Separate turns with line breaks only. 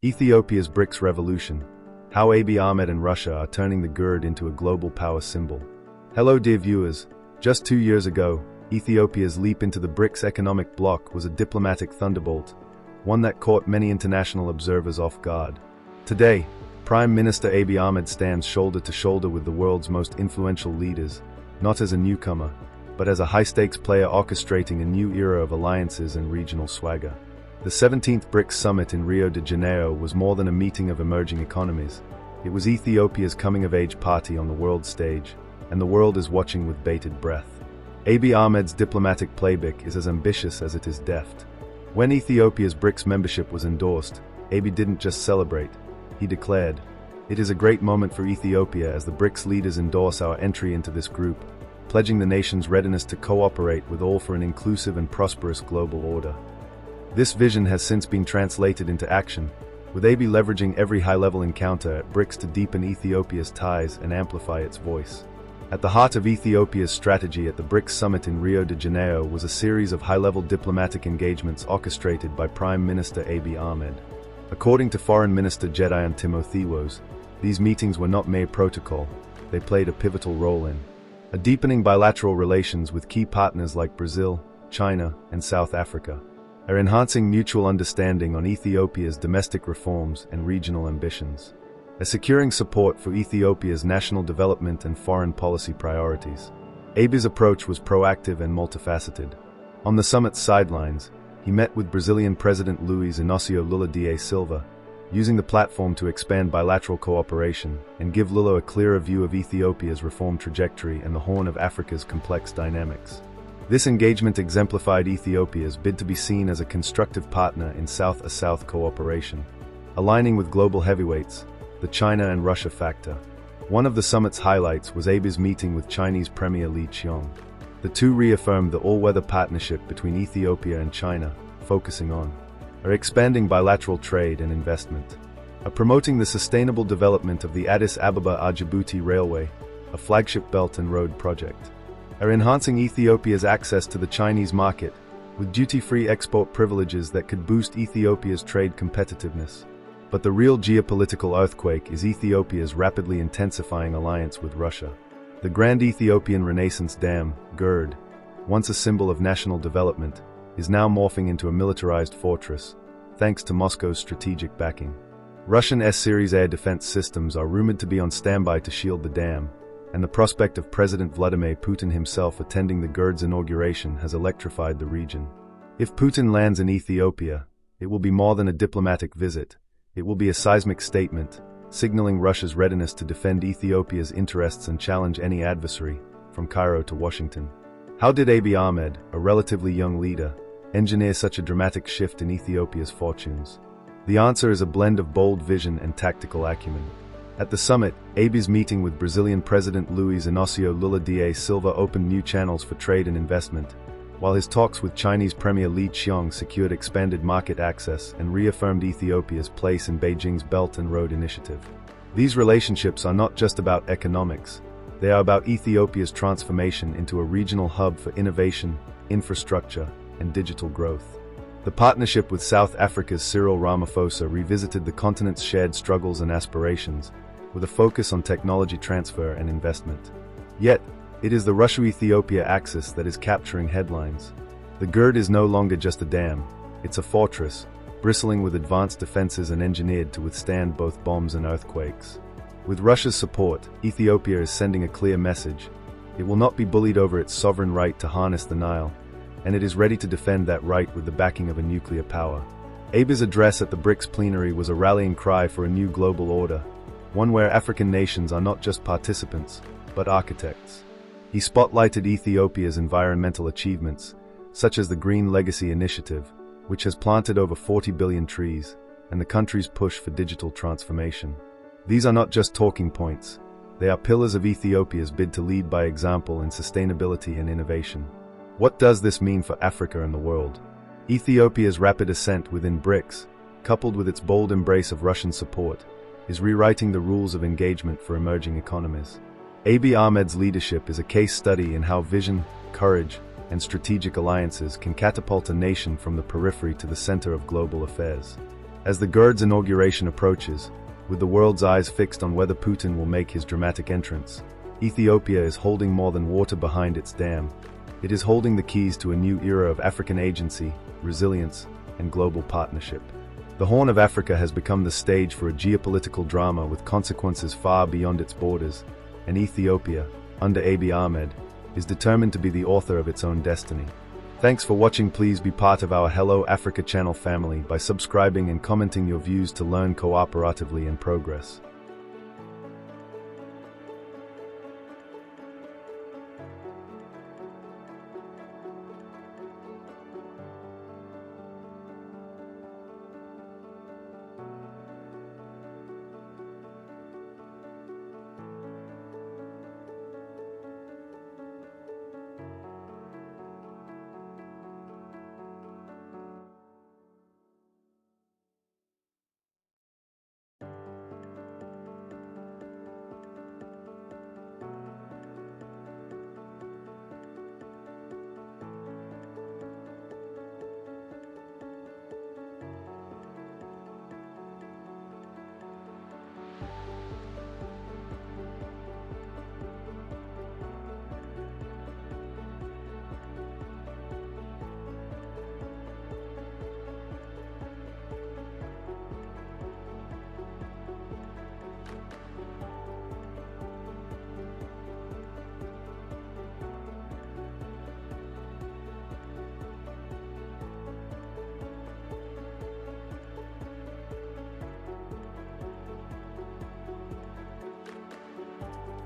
Ethiopia's BRICS revolution. How Abiy Ahmed and Russia are turning the GERD into a global power symbol. Hello dear viewers. Just 2 years ago, Ethiopia's leap into the BRICS economic bloc was a diplomatic thunderbolt, one that caught many international observers off guard. Today, Prime Minister Abiy Ahmed stands shoulder to shoulder with the world's most influential leaders, not as a newcomer, but as a high-stakes player orchestrating a new era of alliances and regional swagger. The 17th BRICS Summit in Rio de Janeiro was more than a meeting of emerging economies. It was Ethiopia's coming-of-age party on the world stage, and the world is watching with bated breath. Abiy Ahmed's diplomatic playbook is as ambitious as it is deft. When Ethiopia's BRICS membership was endorsed, Abiy didn't just celebrate, he declared, "It is a great moment for Ethiopia as the BRICS leaders endorse our entry into this group, pledging the nation's readiness to cooperate with all for an inclusive and prosperous global order." This vision has since been translated into action, with Abiy leveraging every high-level encounter at BRICS to deepen Ethiopia's ties and amplify its voice. At the heart of Ethiopia's strategy at the BRICS Summit in Rio de Janeiro was a series of high-level diplomatic engagements orchestrated by Prime Minister Abiy Ahmed. According to Foreign Minister Gideon Timotheos, these meetings were not mere protocol, they played a pivotal role in deepening bilateral relations with key partners like Brazil, China, and South Africa, enhancing mutual understanding on Ethiopia's domestic reforms and regional ambitions, securing support for Ethiopia's national development and foreign policy priorities. Abiy's approach was proactive and multifaceted. On the summit's sidelines, he met with Brazilian President Luiz Inácio Lula da Silva, using the platform to expand bilateral cooperation and give Lula a clearer view of Ethiopia's reform trajectory and the Horn of Africa's complex dynamics. This engagement exemplified Ethiopia's bid to be seen as a constructive partner in South-to-South cooperation, aligning with global heavyweights, the China and Russia factor. One of the summit's highlights was Abiy's meeting with Chinese Premier Li Qiang. The two reaffirmed the all-weather partnership between Ethiopia and China, focusing on expanding bilateral trade and investment, promoting the sustainable development of the Addis Ababa-Djibouti Railway, a flagship Belt and Road project, enhancing Ethiopia's access to the Chinese market with duty-free export privileges that could boost Ethiopia's trade competitiveness. But the real geopolitical earthquake is Ethiopia's rapidly intensifying alliance with Russia. The Grand Ethiopian Renaissance Dam, GERD, once a symbol of national development, is now morphing into a militarized fortress, thanks to Moscow's strategic backing. Russian S-series air defense systems are rumored to be on standby to shield the dam, and the prospect of President Vladimir Putin himself attending the GERD's inauguration has electrified the region. If Putin lands in Ethiopia, it will be more than a diplomatic visit. It will be a seismic statement, signaling Russia's readiness to defend Ethiopia's interests and challenge any adversary, from Cairo to Washington. How did Abiy Ahmed, a relatively young leader, engineer such a dramatic shift in Ethiopia's fortunes? The answer is a blend of bold vision and tactical acumen. At the summit, Abiy's meeting with Brazilian President Luiz Inácio Lula da Silva opened new channels for trade and investment, while his talks with Chinese Premier Li Qiang secured expanded market access and reaffirmed Ethiopia's place in Beijing's Belt and Road Initiative. These relationships are not just about economics, they are about Ethiopia's transformation into a regional hub for innovation, infrastructure, and digital growth. The partnership with South Africa's Cyril Ramaphosa revisited the continent's shared struggles and aspirations, with a focus on technology transfer and investment. Yet, it is the Russia-Ethiopia axis that is capturing headlines. The GERD is no longer just a dam, it's a fortress, bristling with advanced defenses and engineered to withstand both bombs and earthquakes. With Russia's support, Ethiopia is sending a clear message. It will not be bullied over its sovereign right to harness the Nile, and it is ready to defend that right with the backing of a nuclear power. Abiy's address at the BRICS plenary was a rallying cry for a new global order, one where African nations are not just participants, but architects. He spotlighted Ethiopia's environmental achievements, such as the Green Legacy Initiative, which has planted over 40 billion trees, and the country's push for digital transformation. These are not just talking points, they are pillars of Ethiopia's bid to lead by example in sustainability and innovation. What does this mean for Africa and the world? Ethiopia's rapid ascent within BRICS, coupled with its bold embrace of Russian support, is rewriting the rules of engagement for emerging economies. Abiy Ahmed's leadership is a case study in how vision, courage, and strategic alliances can catapult a nation from the periphery to the center of global affairs. As the GERD's inauguration approaches, with the world's eyes fixed on whether Putin will make his dramatic entrance, Ethiopia is holding more than water behind its dam. It is holding the keys to a new era of African agency, resilience, and global partnership. The Horn of Africa has become the stage for a geopolitical drama with consequences far beyond its borders, and Ethiopia, under Abiy Ahmed, is determined to be the author of its own destiny. Thanks for watching. Please be part of our Hello Africa channel family by subscribing and commenting your views to learn cooperatively and progress.